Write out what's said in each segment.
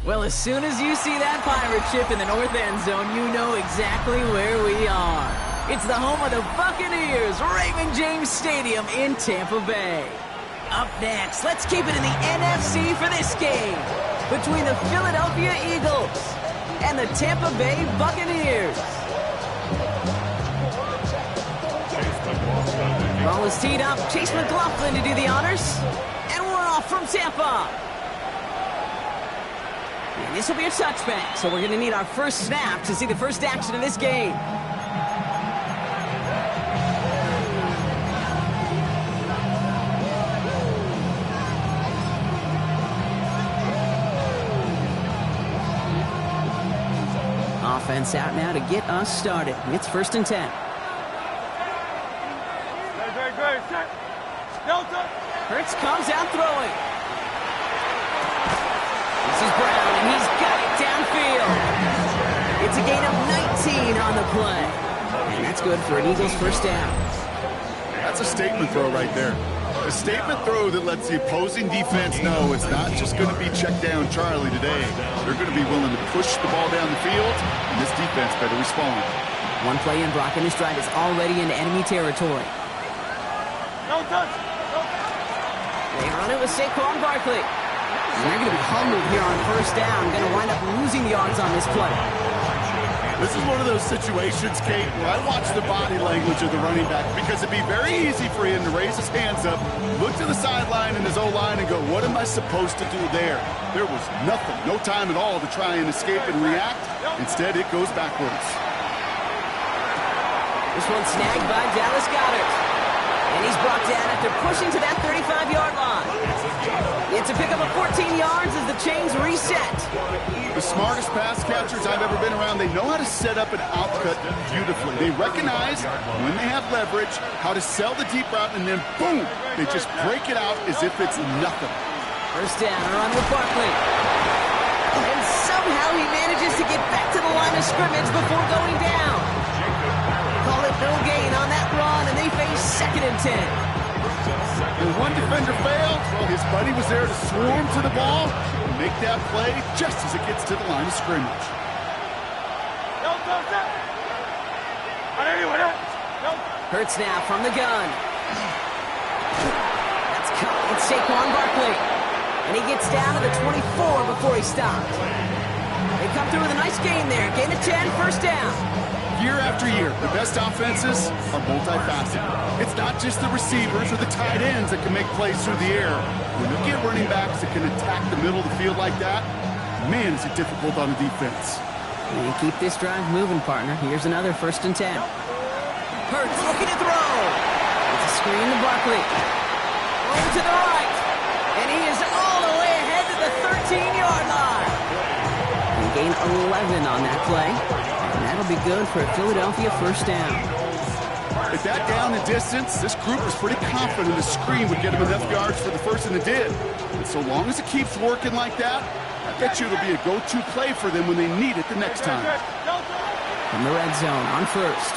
Well, as soon as you see that pirate ship in the north end zone, you know exactly where we are. It's the home of the Buccaneers, Raymond James Stadium in Tampa Bay. Up next, let's keep it in the NFC for this game between the Philadelphia Eagles and the Tampa Bay Buccaneers. Ball is teed up. Chase McLaughlin to do the honors. And we're off from Tampa. And this will be a touchback, so we're going to need our first snap to see the first action of this game. Offense out now to get us started. It's 1st and 10. Hurts comes out throwing. This is Brown, and he's got it downfield. It's a gain of 19 on the play. And that's good for an Eagles first down. That's a statement throw right there. A statement throw that lets the opposing defense know it's not just going to be check down Charlie today. They're going to be willing to push the ball down the field, and this defense better respond. One play in, Brock, and this drive is already into enemy territory. No touch. They run it with Saquon Barkley. And they're going to be humbled here on first down. Going to wind up losing yards on this play. This is one of those situations, Kate, where I watch the body language of the running back because it'd be very easy for him to raise his hands up, look to the sideline and his O-line and go, what am I supposed to do there? There was nothing, no time at all to try and escape and react. Instead, it goes backwards. This one's snagged by Dallas Goedert. And he's brought down after pushing to that 35-yard line. It's a pickup of 14 yards as the chains reset. The smartest pass catchers I've ever been around, they know how to set up an outcut beautifully. They recognize when they have leverage, how to sell the deep route, and then boom, they just break it out as if it's nothing. First down, a run with Barkley. And somehow he manages to get back to the line of scrimmage before going down. Call it no gain on that run, and they face 2nd and 10. When one defender failed, well, his buddy was there to swarm to the ball and make that play just as it gets to the line of scrimmage. Hurts now from the gun. That's caught. It's Saquon Barkley. And he gets down to the 24 before he stopped. They come through with a nice gain there. Gain of 10, first down. Year after year, the best offenses are multifaceted. It's not just the receivers or the tight ends that can make plays through the air. When you get running backs that can attack the middle of the field like that, man, is it difficult on the defense. And you keep this drive moving, partner. Here's another 1st and 10. Hurts looking to throw. It's a screen to Barkley. Over to the right. And he is all the way ahead to the 13-yard line. And gain 11 on that play. And that'll be good for a Philadelphia first down. At that down and distance, this group was pretty confident the screen would get them enough yards for the first, and it did. And so long as it keeps working like that, I bet you it'll be a go-to play for them when they need it the next time. From the red zone on first.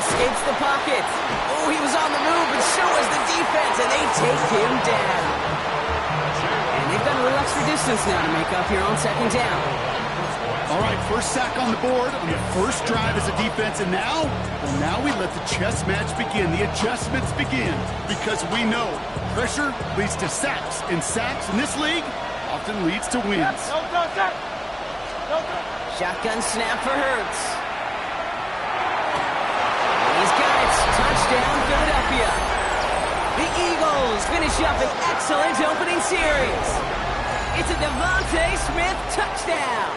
Escapes the pocket. Oh, he was on the move, and so was the defense, and they take him down. And they've got a little extra distance now to make up here on 2nd down. All right, first sack on the board on the first drive as a defense, and now we let the chess match begin. The adjustments begin because we know pressure leads to sacks, and sacks in this league often leads to wins. Shotgun snap for Hurts. He's got it. Touchdown, Philadelphia. The Eagles finish up an excellent opening series. It's a Devontae Smith touchdown.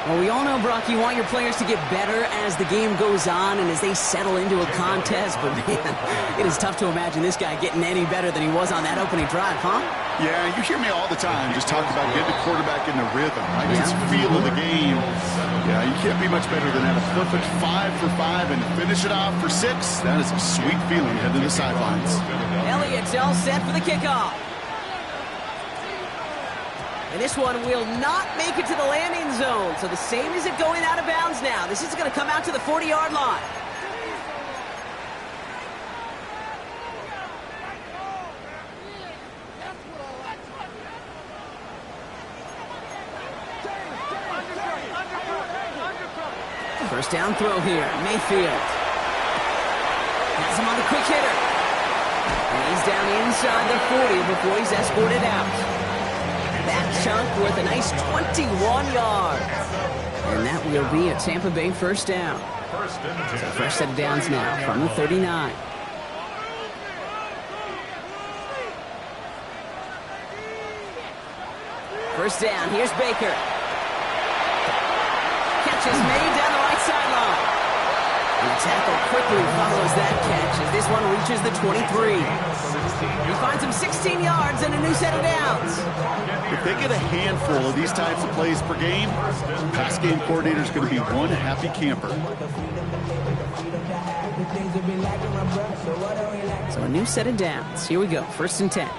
Well, we all know, Brock, you want your players to get better as the game goes on and as they settle into a contest. But, man, it is tough to imagine this guy getting any better than he was on that opening drive, huh? Yeah, you hear me all the time just talk about getting the quarterback in the rhythm, right? His feel of the game. Yeah, you can't be much better than that. A perfect 5 for 5 and finish it off for 6. That is a sweet feeling heading to the sidelines. Elliott's all set for the kickoff. And this one will not make it to the landing zone. So the same as it going out of bounds now. This is going to come out to the 40-yard line. First down throw here. Mayfield. Has him on the quick hitter. And he's down inside the 40 before he's escorted out. That chunk worth a nice 21 yards. And that will be a Tampa Bay first down. So fresh set of downs now from the 39. First down, here's Baker. Catch is made down the right sideline. And the tackle quickly follows that catch as this one reaches the 23. He finds him 16 yards and a new set of downs. If they get a handful of these types of plays per game, pass game coordinator is going to be one happy camper. So a new set of downs. Here we go, 1st and 10.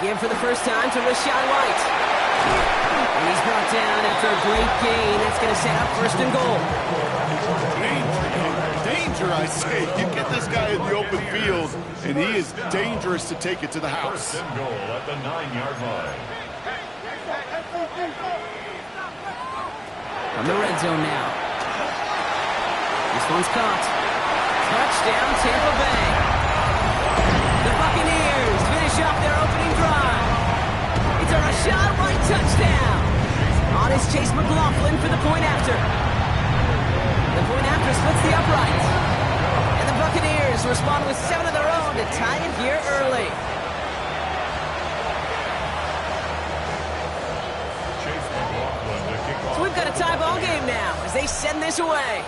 Again for the first time to Rachaad White. And he's brought down after a great gain. That's going to set up 1st and goal. Danger, I say. You get this guy in the open field, and he is dangerous to take it to the house. First and goal at the 9-yard line. From the red zone now. This one's caught. Touchdown, Tampa Bay. The Buccaneers finish off their opening drive. It's a Rachaad White touchdown. On is Chase McLaughlin for the point after. The point after splits the upright. And the Buccaneers respond with 7 of their own to tie it here early. So we've got a tie ball game now as they send this away.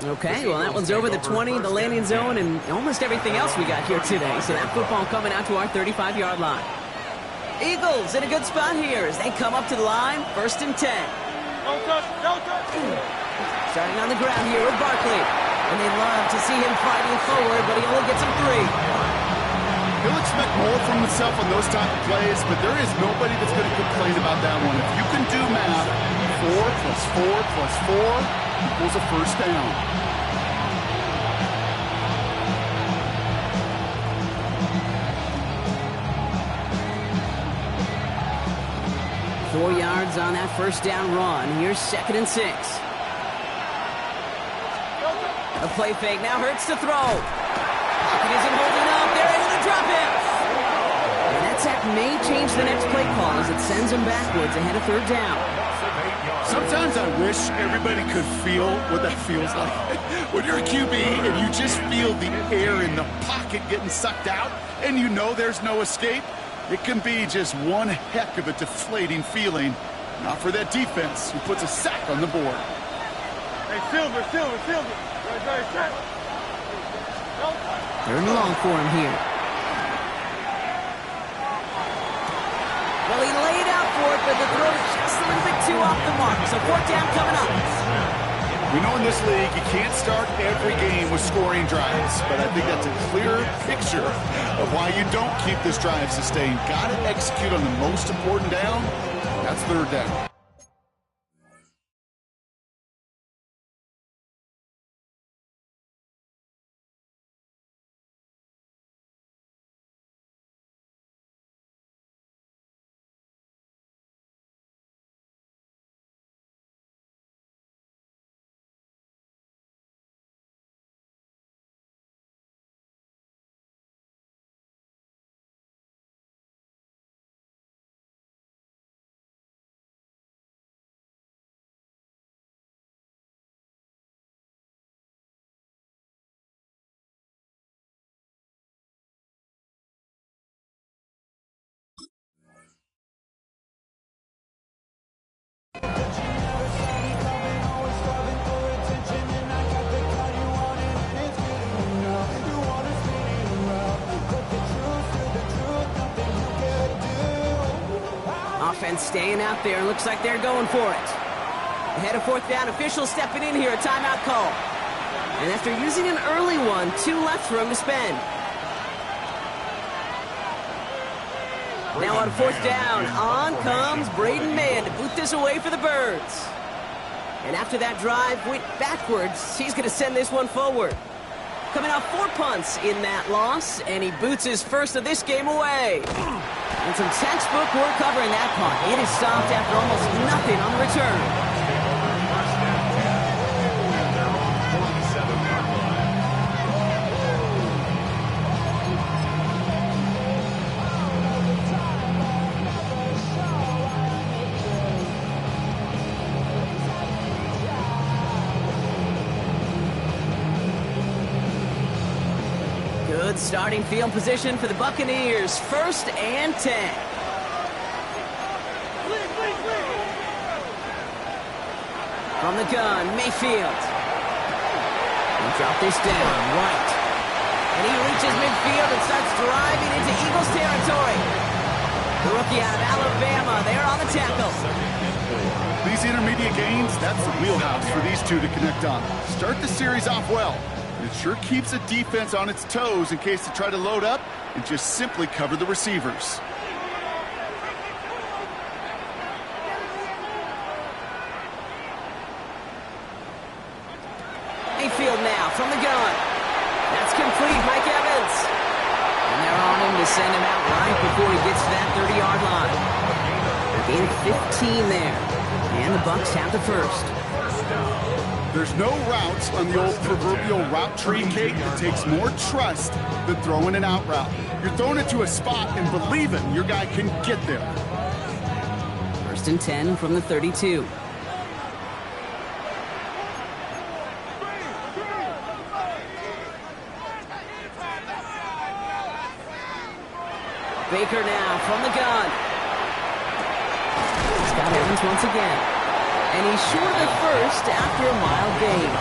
Okay, well, that one's over the 20, the landing zone, and almost everything else we got here today. So that football coming out to our 35-yard line. Eagles in a good spot here as they come up to the line, 1st and 10. Don't touch, don't touch. Starting on the ground here with Barkley. And they love to see him fighting forward, but he only gets him 3. He'll expect more from himself on those type of plays, but there is nobody that's going to complain about that one. If you can do math, 4 plus 4 plus 4 equals a first down. Four yards on that first down run. Here's 2nd and 6. A play fake now hurts to throw. Pocket isn't holding up. They're able to drop him. And that sack may change the next play call as it sends him backwards ahead of 3rd down. Sometimes I wish everybody could feel what that feels like. When you're a QB and you just feel the air in the pocket getting sucked out and you know there's no escape, it can be just one heck of a deflating feeling. Not for that defense who puts a sack on the board. Hey, Silver. Right, set. 3rd and long for him here. Well, he laid out for it, but the throw is just a little bit too off the mark. So 4th down coming up. We know in this league you can't start every game with scoring drives, but I think that's a clear picture of why you don't keep this drive sustained. Got to execute on the most important down. That's 3rd down. offense staying out there. Looks like they're going for it. Ahead of fourth down, officials stepping in here, a timeout call. And after using an early one, 2 left for him to spend. Now on fourth down, on comes Braden Mann to boot this away for the Birds. And after that drive went backwards, he's going to send this one forward. Coming off 4 punts in that loss, and he boots his first of this game away. And some textbook work covering that punt. It is stopped after almost nothing on the return. Good starting field position for the Buccaneers. 1st and 10. From the gun, Mayfield. And drop this down, White. And he reaches midfield and starts driving into Eagles territory. The rookie out of Alabama, there on the tackle. These intermediate gains, that's the wheelhouse for these two to connect on. Start the series off well. It sure keeps the defense on its toes in case they try to load up and just simply cover the receivers. Mayfield now from the gun. That's complete, Mike Evans. And they're on him to send him out right before he gets to that 30-yard line. Gain of 15 there. And the Bucs have the first. There's no routes on the old proverbial route tree, Kate. It takes more trust than throwing an out route. You're throwing it to a spot and believing your guy can get there. 1st and 10 from the 32. Baker now from the gun. He's got Evans once again. And he's short of the first after a mile gain.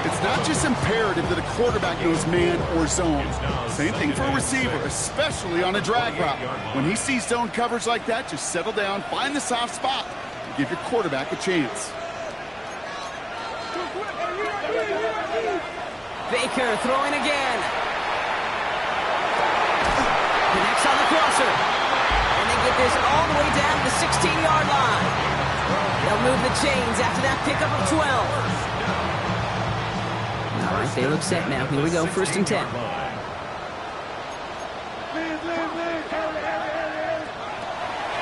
It's not just imperative that a quarterback knows man or zone. Same thing for a receiver, especially on a drag route. When he sees zone coverage like that, just settle down, find the soft spot, and give your quarterback a chance. Baker throwing again. Connects on the crosser. And they get this all the way down to the 16-yard line. They'll move the chains after that pickup of 12. All right, they look set now. Here we go, 1st and 10.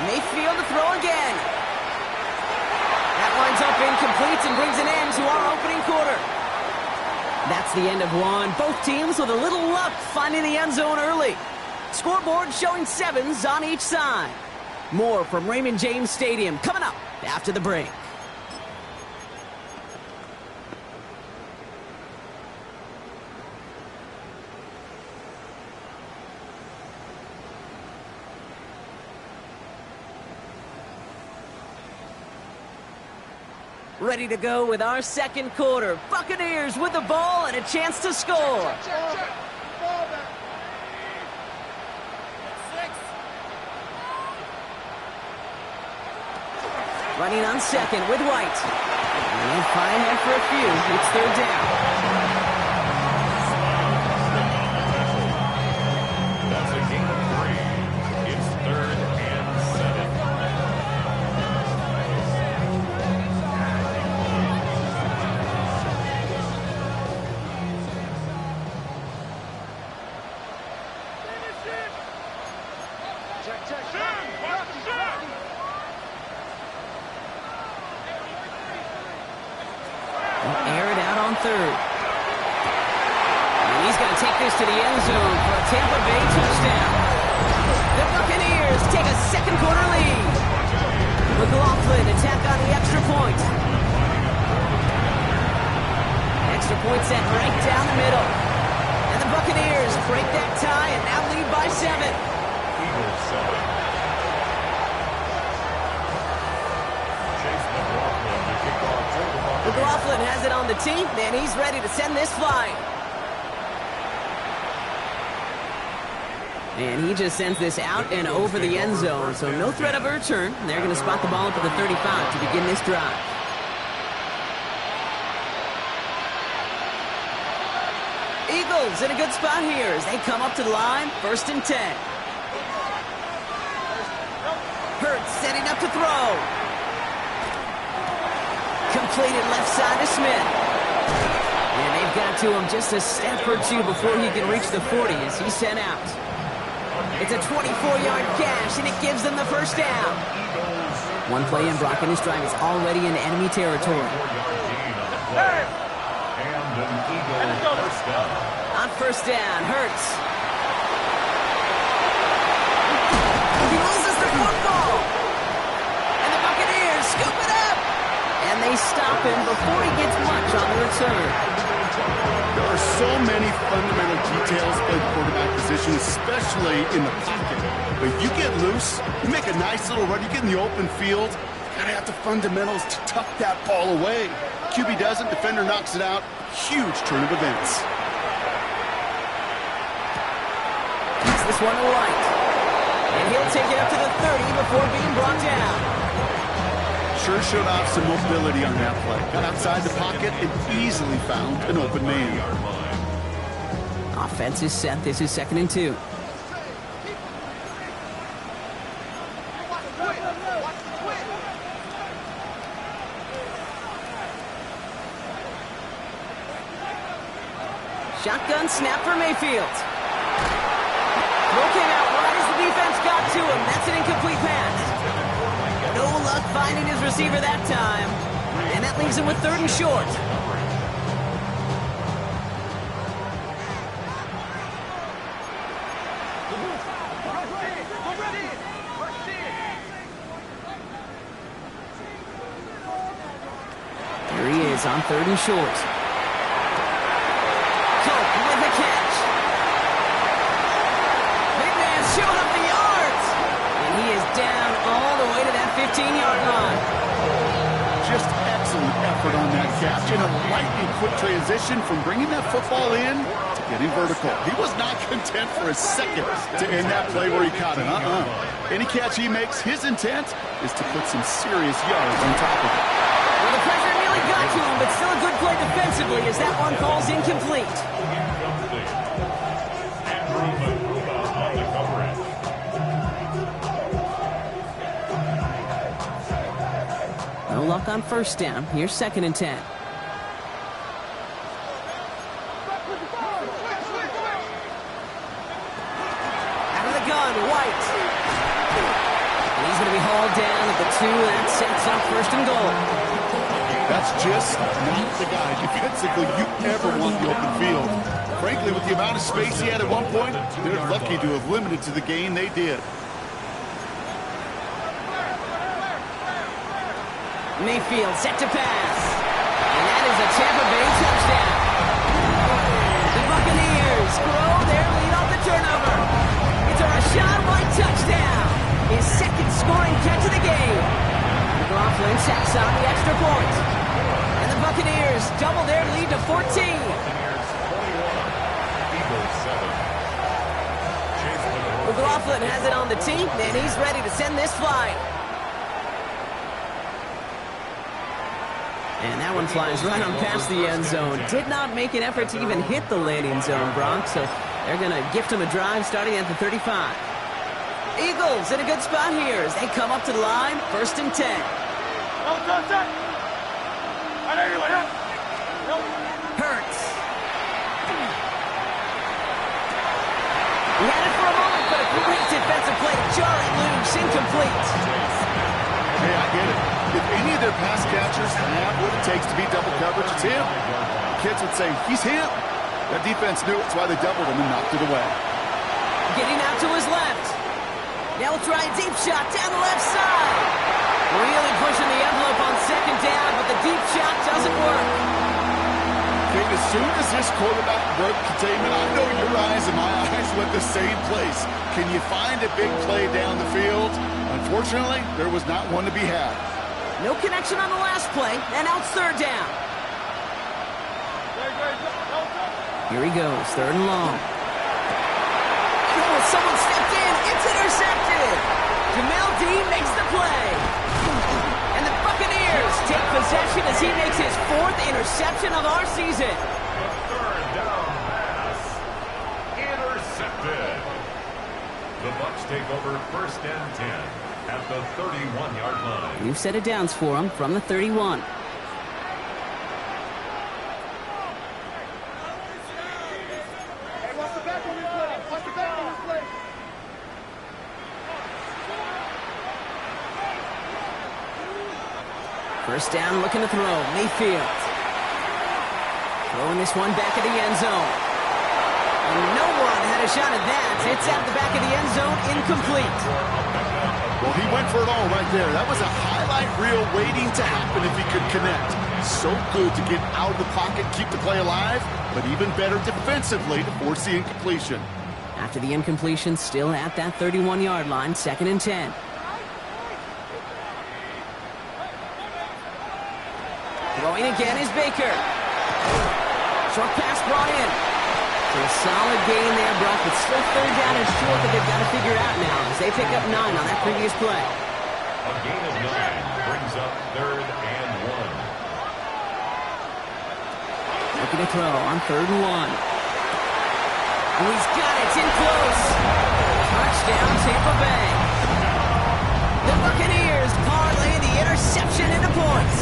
Mayfield to throw again. That winds up incomplete and brings an end to our opening quarter. That's the end of one. Both teams with a little luck finding the end zone early. Scoreboard showing 7s on each side. More from Raymond James Stadium coming up after the break. Ready to go with our second quarter. Buccaneers with the ball and a chance to score. Running on second with White. And fine after a few. It's 3rd down. That's a gain of 3. It's 3rd and 7. Air it out on 3rd. And he's going to take this to the end zone for a Tampa Bay touchdown. The Buccaneers take a second quarter lead. McLaughlin attack on the extra point. Extra point set right down the middle. And the Buccaneers break that tie and now lead by 7. Eagles 7. McLaughlin has it on the tee, and he's ready to send this flying. And he just sends this out and over the end zone, so no threat of a return. They're going to spot the ball up at the 35 to begin this drive. Eagles in a good spot here as they come up to the line, 1st and 10. Hurts setting up to throw. Completed left side to Smith. And they've got to him just a step or two before he can reach the 40 as he's sent out. It's a 24-yard gash, and it gives them the first down. One play in, Brock, and his drive is already in enemy territory. On 1st down, Hurts. He loses the football. And the Buccaneers scoop it up. And they stop him before he gets much on the return. There are so many fundamental details playing the quarterback position, especially in the pocket. But you get loose, you make a nice little run, you get in the open field, you gotta have the fundamentals to tuck that ball away. QB doesn't, defender knocks it out. Huge turn of events. Keeps this one right. And he'll take it up to the 30 before being brought down. Sure showed off some mobility on that play. Got outside the pocket and easily found an open man. Offense is set. This is 2nd and 2. Shotgun snap for Mayfield. Throw came out right as the defense got to him. That's an incomplete pass. No luck finding his receiver that time. And that leaves him with 3rd and short. Here he is on 3rd and short. Cope with the catch. Big man showing up the yards. And he is down all the way to that 15-yard line. Just excellent effort on that catch in a lightning quick transition from bringing that football in to getting vertical. He was not content for a second to end that play where he caught it. Any catch he makes, his intent is to put some serious yards on top of it. Well, the pressure nearly got to him, but still a good play defensively as that one falls incomplete. No luck on 1st down. Here's 2nd and 10. Out of the gun, White. And he's going to be hauled down at the 2. That sets up 1st and goal. That's just not the guy defensively you ever want the open field. Frankly, with the amount of space he had at one point, they're lucky to have limited to the gain they did. Mayfield set to pass. And that is a Tampa Bay touchdown. The Buccaneers grow their lead off the turnover. It's a Rachaad White touchdown. His 2nd scoring catch of the game. McLaughlin sacks on the extra point. And the Buccaneers double their lead to 14. McLaughlin has it on the tee, and he's ready to send this flying. And that one flies right on past the end zone. Did not make an effort to even hit the landing zone, Bronx. So they're going to gift him a drive starting at the 35. Eagles in a good spot here as they come up to the line, 1st and 10. Hurts. He had it for a moment, but a great defensive play. Jarring loose, incomplete. Hey, I get it. If any of their pass catchers have what it takes to beat double coverage, it's him. Kids would say, he's him. That defense knew it's why they doubled him and knocked it away. Getting out to his left. Now we'll try a deep shot down the left side. Really pushing the envelope on 2nd down, but the deep shot doesn't work. Kate, as soon as this quarterback broke containment, I know your eyes and my eyes went the same place. Can you find a big play down the field? Unfortunately, there was not one to be had. No connection on the last play, and now it's 3rd down. Here he goes, 3rd and long. He was someone stepped in. It's intercepted. Jamel Dean makes the play. And the Buccaneers take possession as he makes his 4th interception of our season. The third down pass. Intercepted. The Bucs take over 1st and 10 at the 31-yard line. New set of downs for him from the 31. First down, looking to throw. Mayfield. Throwing this one back at the end zone. And no one had a shot at that. It's at the back of the end zone, incomplete. Well, he went for it all right there. That was a highlight reel waiting to happen if he could connect. So good to get out of the pocket, keep the play alive, but even better defensively to force the incompletion. After the incompletion, still at that 31-yard line, 2nd and 10. Throwing again is Baker. Short pass brought in. So a solid gain there, Brock, but still 3rd down and short that they've got to figure out now as they pick up 9 on that previous play. A gain of 9 brings up 3rd and 1. Looking to throw on 3rd and 1. And he's got it. It's in close. Touchdown, Tampa Bay. The Buccaneers parlay the interception into points.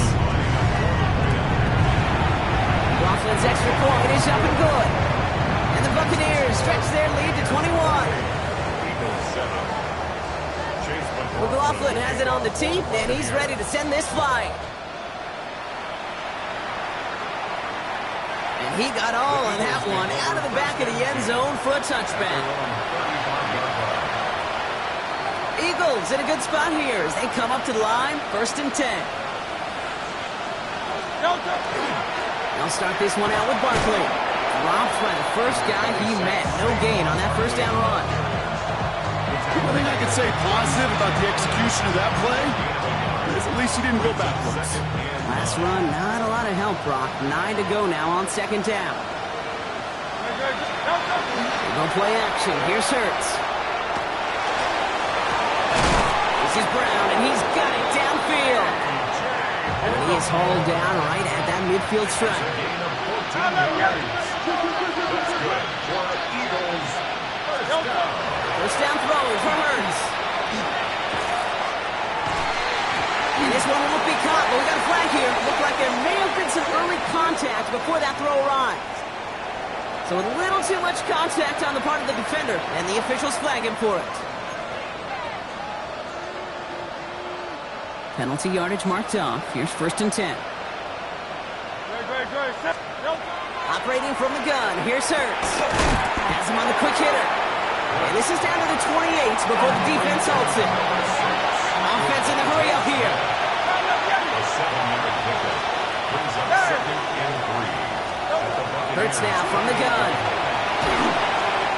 Coughlin's extra point is up and good. And the Buccaneers stretch their lead to 21. McLaughlin has it on the tee, and he's ready to send this flying. And he got all of that one out of the back of the end zone for a touchback. Eagles in a good spot here as they come up to the line, 1st and 10. They'll start this one out with Barkley. Dropped by the first guy he met. No gain on that 1st down run. One thing I can say positive about the execution of that play is at least he didn't go backwards. Last run, not a lot of help, Brock. 9 to go now on 2nd down. They go play action. Here's Hurts. This is Brown, and he's got it downfield. And he is hauled down right at that midfield stripe. First down throw for Hurts. And this one won't be caught, but we got a flag here. Looked like there may have been some early contact before that throw arrived. So a little too much contact on the part of the defender, and the officials flag him for it. Penalty yardage marked off. Here's 1st and 10. Operating from the gun. Here's Hurts. Has him on the quick hitter. And this is down to the 28 before the defense halts it. Offense in the hurry up here. Hurts now from the gun.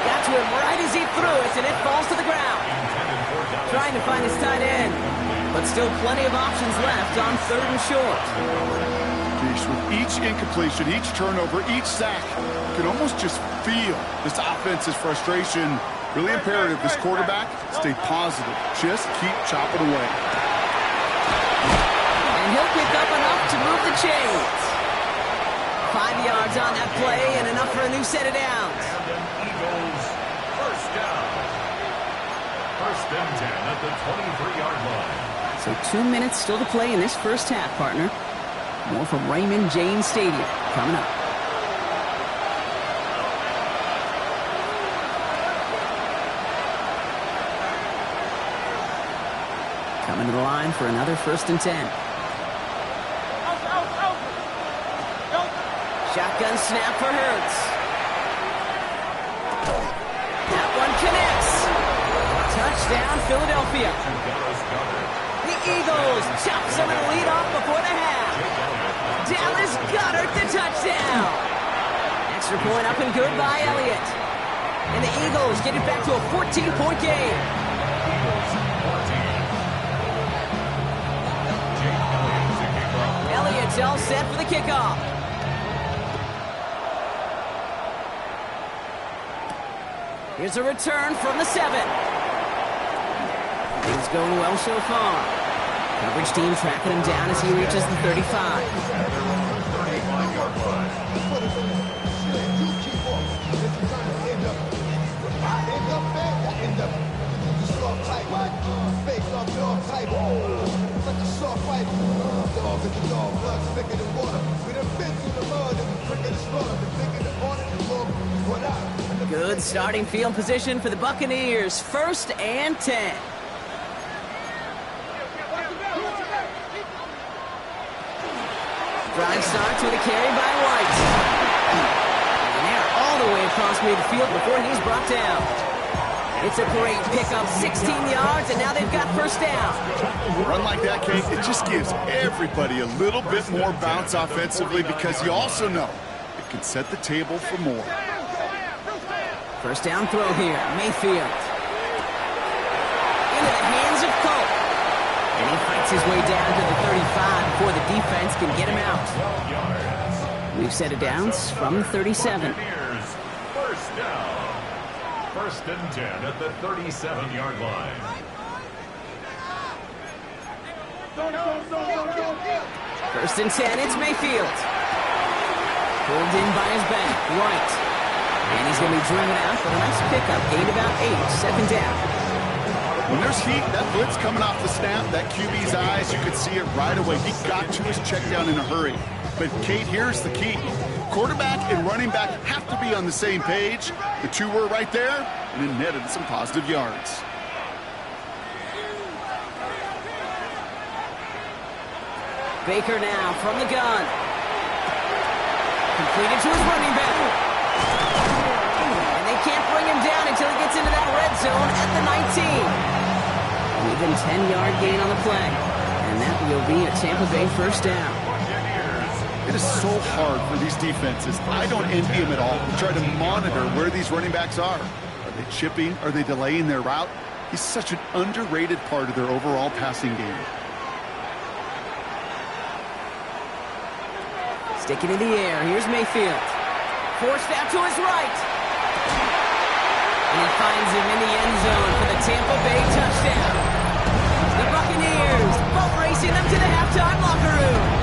Got to him right as he threw it, and it falls to the ground. Trying to find his tight end, but still plenty of options left on 3rd and short. With each incompletion, each turnover, each sack, you can almost just feel this offense's frustration. Really imperative this quarterback stay positive. Just keep chopping away. And he'll pick up enough to move the chains. 5 yards on that play and enough for a new set of downs. And Eagles first down. 1st and 10 at the 23-yard line. So 2 minutes still to play in this first half, partner. More from Raymond James Stadium coming up. Coming to the line for another 1st and 10. Shotgun snap for Hurts. That one connects. Touchdown, Philadelphia. The Eagles chop some of the lead off before the half. Dallas Goedert the touchdown. Extra point up and good by Elliott. And the Eagles get it back to a 14-point game. Elliott's all set for the kickoff. Here's a return from the 7. Things going well so far. Coverage team tracking him down as he reaches the 35. Good starting field position for the Buccaneers. 1st and 10. Drive starts with a carry by White. And they're all the way across midfield before he's brought down. It's a great pickup, 16 yards, and now they've got 1st down. A run like that, Kate, it just gives everybody a little bit more bounce offensively because you also know it can set the table for more. 1st down throw here, Mayfield. Into the hands of Colt. And he fights his way down to the 35 before the defense can get him out. We've set it downs from the 37. 1st down. 1st and 10 at the 37-yard line. 1st and 10, it's Mayfield. Pulled in by his back, White. And he's going to be driven out for a nice pickup. Gained about 8, 2nd down. When there's heat, that blitz coming off the snap, that QB's eyes, you could see it right away. He got to his check down in a hurry. But, Kate, here's the key. Quarterback and running back have to be on the same page. The two were right there, and it netted some positive yards. Baker now from the gun. Completed to his running back. And they can't bring him down until he gets into that red zone at the 19. Even 10-yard gain on the play. And that will be a Tampa Bay 1st down. It is so hard for these defenses. I don't envy them at all. We try to monitor where these running backs are. Are they chipping? Are they delaying their route? He's such an underrated part of their overall passing game. Sticking in the air. Here's Mayfield. Forced out to his right. And he finds him in the end zone for the Tampa Bay touchdown. The Buccaneers boat racing them to the halftime locker room.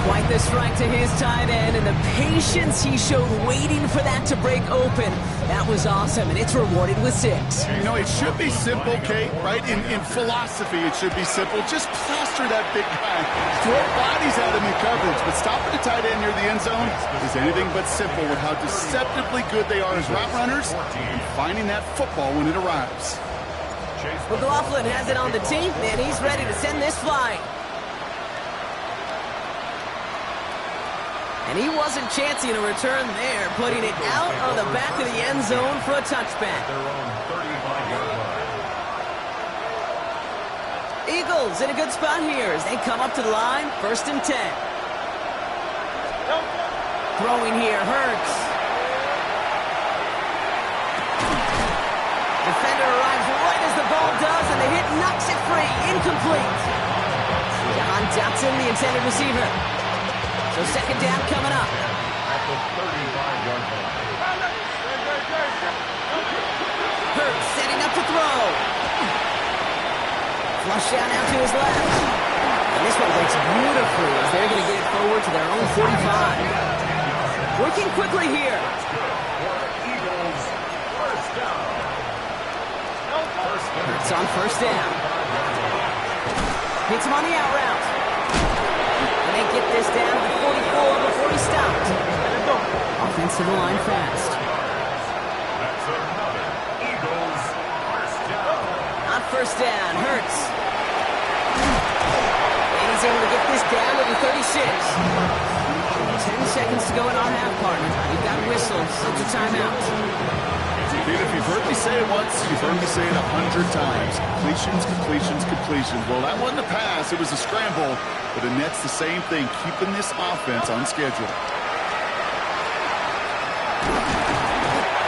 Quite the strike to his tight end, and the patience he showed waiting for that to break open. That was awesome, and it's rewarded with 6. You know, it should be simple, Kate, right? In philosophy, it should be simple. Just plaster that big guy. Throw bodies at him in coverage, but stopping a tight end near the end zone is anything but simple with how deceptively good they are as route runners and finding that football when it arrives. McLaughlin has it on the team, and he's ready to send this flying. And he wasn't chancing a return there, putting it out on the back of the end zone for a touchback. Eagles in a good spot here as they come up to the line, 1st and 10. Throwing here, Hurts. Defender arrives right as the ball does, and the hit knocks it free, incomplete. John Dotson, the intended receiver. So 2nd down coming up. At the 35-yard line. Hurts setting up to throw. Flush down out to his left. And this one breaks beautifully as they're going to get it forward to their own 45. Working quickly here. Eagles, 1st down. Hurts on 1st down. Hits him on the out route. And they get this down to the 44 before he stopped. Offensive line fast. That's another Eagles 1st down. On 1st down, Hurts. And he's able to get this down to the 36. 10 seconds to go in our half, partner. You've got whistles. It's a timeout. Dude, if you've heard me say it once, you've heard me say it 100 times. Completions, completions, completions. Well, that wasn't a pass. It was a scramble. But the net's the same thing, keeping this offense on schedule.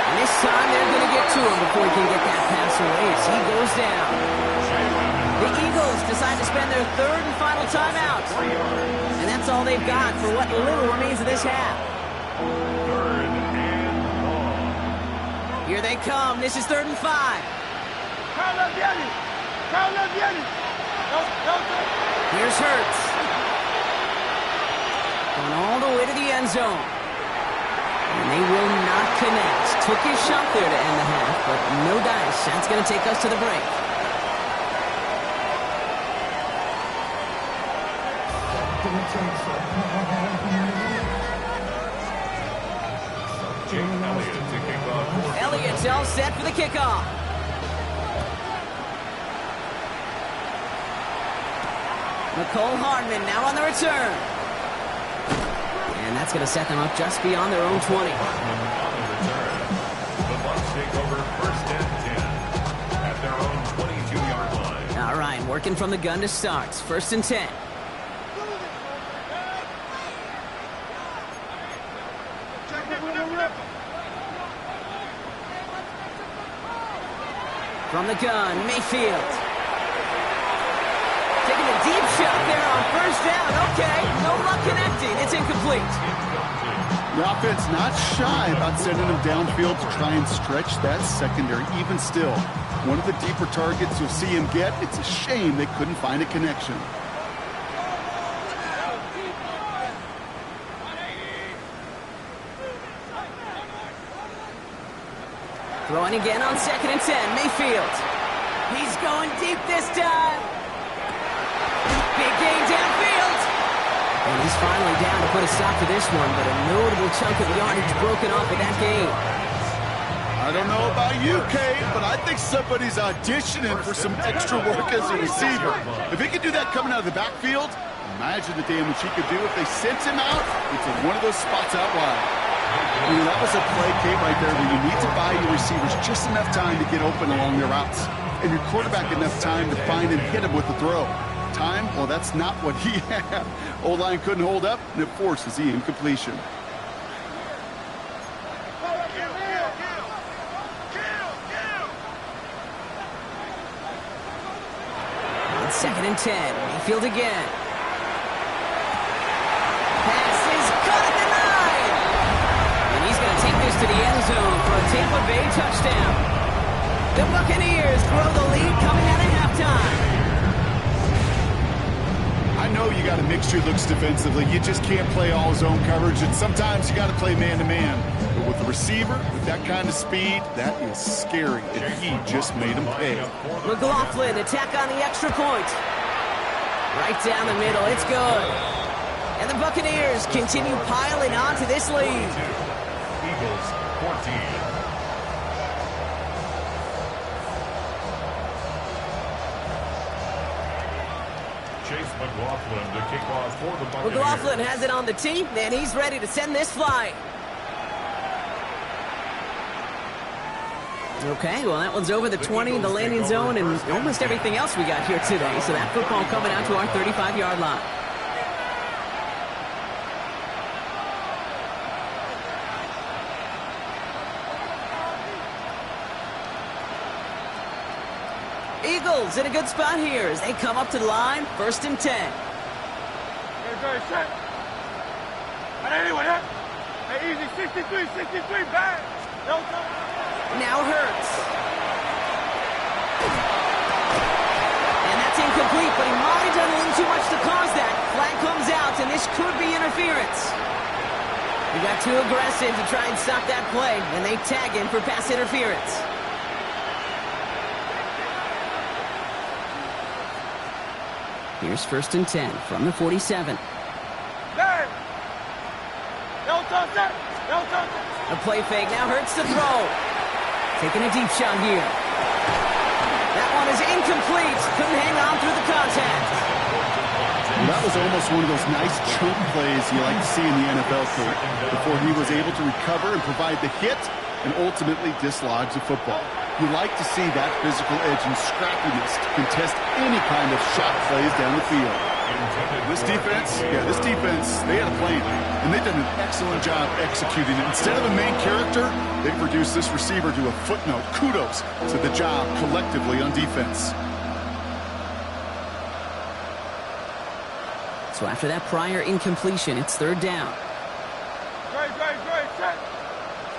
And this time they're going to get to him before he can get that pass away as he goes down. The Eagles decide to spend their 3rd and final timeout. And that's all they've got for what little remains of this half. 3rd and long. Here they come. This is 3rd and 5. Kyle left Yeti. Kyle left Yeti. No. Here's Hurts. Going all the way to the end zone. And they will not connect. Took his shot there to end the half, but no dice. That's going to take us to the break. Elliott's all set for the kickoff. Nicole Hardman now on the return. And that's going to set them up just beyond their own 20. On the return, the Bucs take over 1st and 10 at their own 22-yard line. All right, working from the gun to start. 1st and 10. From the gun, Mayfield. Taking a deep shot there on 1st down. Okay, no luck connecting. It's incomplete. The offense not shy about sending them downfield to try and stretch that secondary. Even still, one of the deeper targets you'll see him get. It's a shame they couldn't find a connection. Throwing again on 2nd and 10. Mayfield. He's going deep this time. Big gain downfield. And he's finally down to put a stop to this one, but a notable chunk of yardage broken off of that game. I don't know about you, Kate, but I think somebody's auditioning for some extra work as a receiver. If he could do that coming out of the backfield, imagine the damage he could do if they sent him out into one of those spots out wide. I mean, that was a play, Kate, right there where you need to buy your receivers just enough time to get open along their routes. And your quarterback enough time to find and hit him with the throw. Time? Well, that's not what he had. O-line couldn't hold up, and it forces the incompletion. On 2nd and 10. Mayfield again. Pass is caught at the 9. And he's going to take this to the end zone for a Tampa Bay touchdown. The Buccaneers grow the lead coming out of halftime. I know you got a mixture of looks defensively. You just can't play all zone coverage, and sometimes you got to play man-to-man. But with the receiver, with that kind of speed, that is scary, and he just made him pay. McLaughlin, attack on the extra point. Right down the middle, it's good. And the Buccaneers continue piling on to this lead. Eagles 14. Chase McLaughlin to kick off for the Buccaneers. McLaughlin has it on the tee, and he's ready to send this flying. Okay, well, that one's over the 20, the landing zone, and almost everything else we got here today. So that football coming out to our 35-yard line. Eagles in a good spot here as they come up to the line, 1st and 10. Very set. And anyway, hey, easy, 63, bang. Now Hurts. And that's incomplete, but he might have done a little too much to cause that. Flag comes out, and this could be interference. He got too aggressive to try and stop that play, and they tag him for pass interference. Here's 1st and 10 from the 47. Bang. No touch. A play fake, now Hurts to throw. Taking a deep shot here. That one is incomplete. Couldn't hang on through the contact. Well, that was almost one of those nice chunk plays you like to see in the NFL, Kurt, before he was able to recover and provide the hit and ultimately dislodge the football. You like to see that physical edge and scrappiness to contest any kind of shot plays down the field. This defense, they had a plan, and they've done an excellent job executing it. Instead of a main character, they produced this receiver to a footnote. Kudos to the job collectively on defense. So after that prior incompletion, it's 3rd down. Great, set.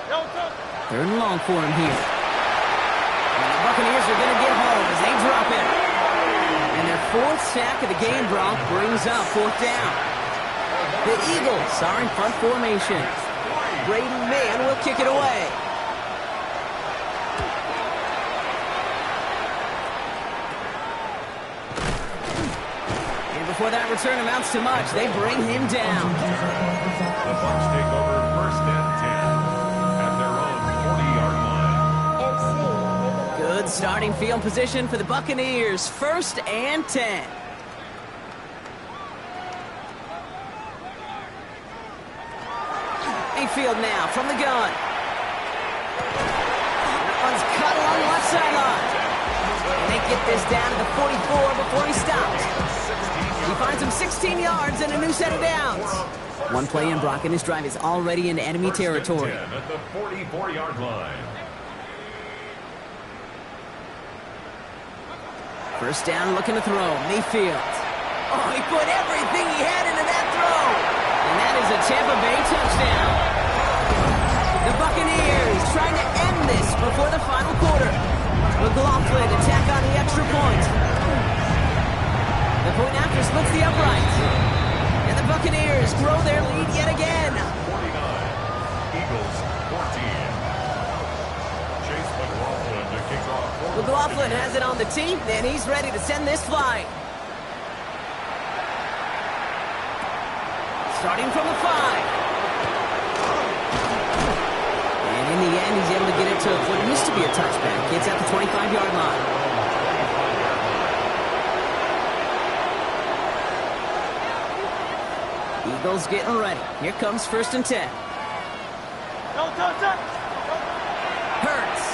No touch. Third and long for him here. And the Buccaneers are going to get home as they drop it. And their fourth sack of the game, Brock, brings up fourth down. The Eagles are in front formation. Braden Mann will kick it away. And before that return amounts to much, they bring him down. The Bucs take over first and 10 at their own 40-yard line. Good starting field position for the Buccaneers. First and 10. Mayfield now from the gun. That one's cut along the left sideline. And they get this down to the 44 before he stops. He finds him 16 yards and a new set of downs. One play in, Brock, and his drive is already in enemy territory. At the 44-yard line. First down, looking to throw. Mayfield. Oh, he put everything he had into that throw. And that is a Tampa Bay touchdown. The Buccaneers trying to end this before the final quarter. McLaughlin to tack on the extra point. The point after splits the uprights. And the Buccaneers grow their lead yet again. 49. Eagles 14. Chase McLaughlin to kick off. McLaughlin has it on the tee, and he's ready to send this flying. Starting from the 5. And in the end, he's able to get it to what used to be a touchback. It's at the 25-yard line. Eagles getting ready. Here comes first and 10. Hurts.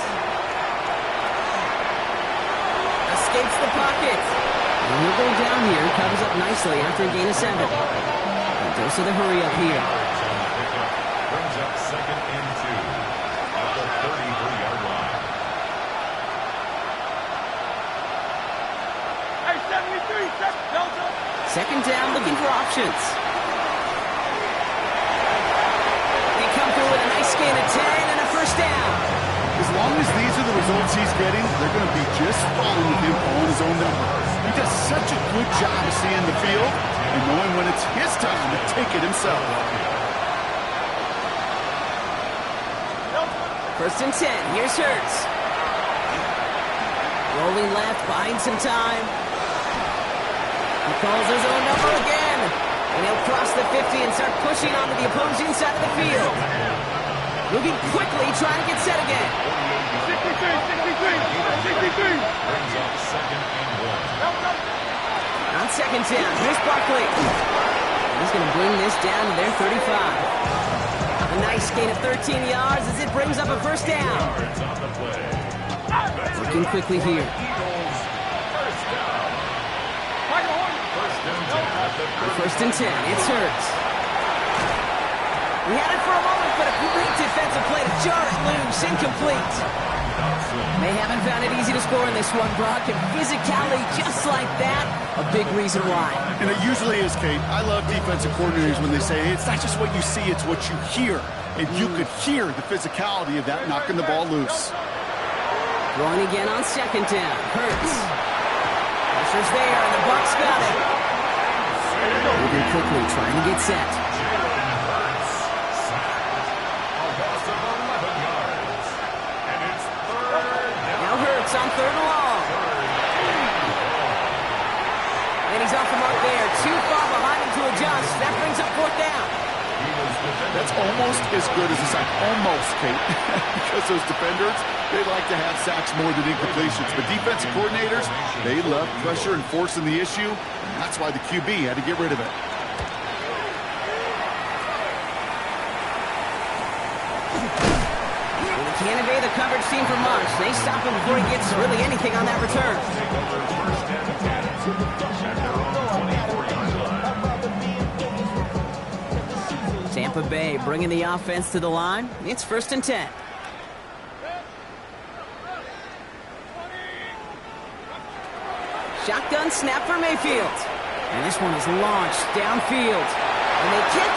Escapes the pocket. And he'll go down here. Covers up nicely after a gain of 7. And goes to the hurry up here. Brings up second and 2 at the 33-yard line. Hey, 73, Second down, looking for options. They come through with a nice gain of 10 and a first down. As long as these are the results he's getting, they're going to be just fine with him on his own number. He does such a good job of seeing the field and knowing when it's his time to take it himself. First and 10, here's Hurts. Rolling left, buying some time. He calls his own number again. And he'll cross the 50 and start pushing onto the opposing side of the field. Moving quickly, trying to get set again. 63. Brings up second and 1. On second down, here's Barkley. He's going to bring this down to their 35. A nice gain of 13 yards as it brings up a first down. Yards on the play. Looking quickly here. Eagles first down. First and 10 at the First and 10, it's Hurts. He had it for a moment, but a great defensive play to jar it loose, incomplete. They haven't found it easy to score in this one, Brock, and physicality just like that, a big reason why. And it usually is, Kate. I love defensive coordinators when they say, hey, it's not just what you see, it's what you hear. And you could hear the physicality of that knocking the ball loose. Throwing again on second down. Hurts. Pressure's there, and the Bucs got it. Moving quickly, trying to get set. Now Hurts on third and long. And he's off the mark there. Too far behind him to adjust. That brings up fourth down. That's almost as good as a sack. Almost, Kate. Because those defenders, they like to have sacks more than incompletions. But defensive coordinators, they love pressure and forcing the issue. And that's why the QB had to get rid of it. They can't evade the coverage team for much. They stop him before he gets really anything on that return. Tampa Bay bringing the offense to the line. It's first and 10. Shotgun snap for Mayfield. And this one is launched downfield. And they can't